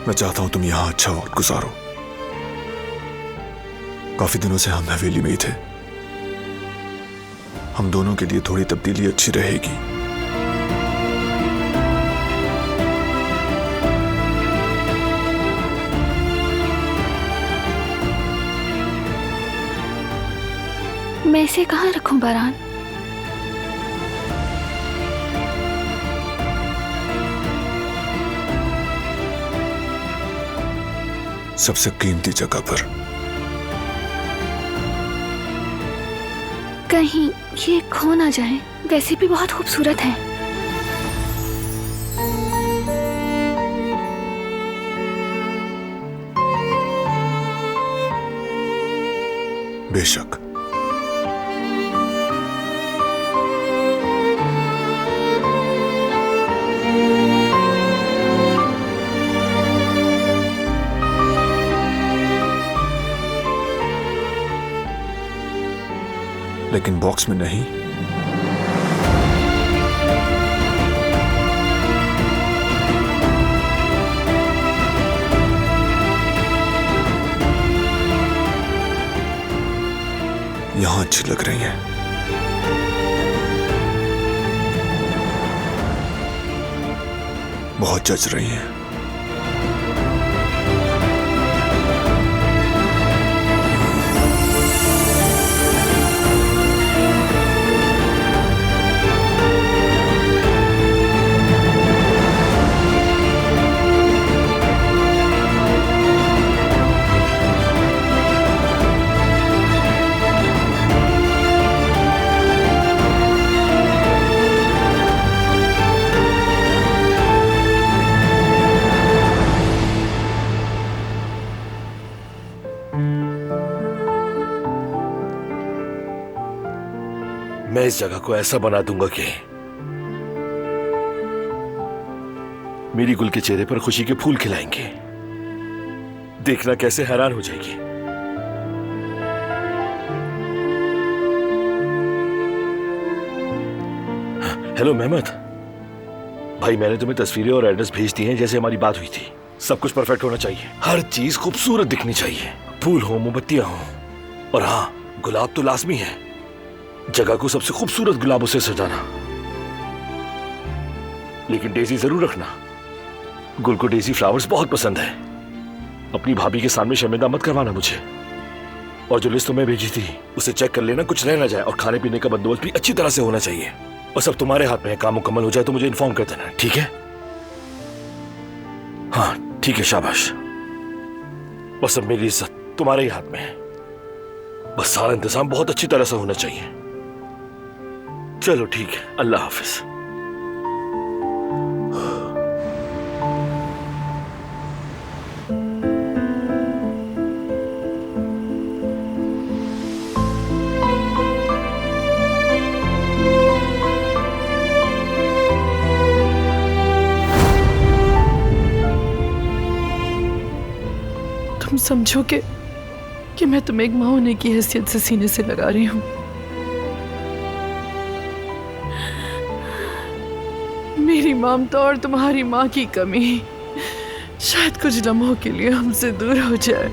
मैं चाहता हूं तुम यहां अच्छा वक्त गुजारो। काफी दिनों से हम हवेली में ही थे। हम दोनों के लिए थोड़ी तब्दीली अच्छी रहेगी। मैं इसे कहाँ रखूं बारान? सबसे कीमती जगह पर। कहीं ये खो ना जाए, वैसे भी बहुत खूबसूरत है। बेशक। लेकिन बॉक्स में नहीं। यहां अच्छी लग रही हैं। बहुत जच रही हैं। मैं इस जगह को ऐसा बना दूंगा कि मेरी गुल के चेहरे पर खुशी के फूल खिलाएंगे। देखना कैसे हैरान हो जाएगी। हेलो मेहमद भाई, मैंने तुम्हें तस्वीरें और एड्रेस भेज दी हैं जैसे हमारी बात हुई थी। सब कुछ परफेक्ट होना चाहिए, हर चीज खूबसूरत दिखनी चाहिए। फूल हो, मोमबत्तियां हो, और हाँ, गुलाब तो लाजमी है। जगह को सबसे खूबसूरत गुलाबों से सजाना, लेकिन डेजी जरूर रखना। गुल को डेजी फ्लावर्स बहुत पसंद है। अपनी भाभी के सामने शर्मिंदा मत करवाना मुझे। और जो लिस्ट तुम्हें भेजी थी उसे चेक कर लेना, कुछ रह ना जाए। और खाने पीने का बंदोबस्त भी अच्छी तरह से होना चाहिए। और सब तुम्हारे हाथ में है। काम मुकम्मल हो जाए तो मुझे इन्फॉर्म कर देना, ठीक है? हाँ ठीक है, शाबाश। बस अब मेरी इज्जत तुम्हारे ही हाथ में है। बस सारा इंतजाम बहुत अच्छी तरह से होना चाहिए। चलो ठीक है, अल्लाह हाफिज। तुम समझोगे कि मैं तुम्हें एक मां होने की हैसियत से सीने से लगा रही हूं। मेरी ममता और तुम्हारी मां की कमी शायद कुछ लम्हों के लिए हमसे दूर हो जाए।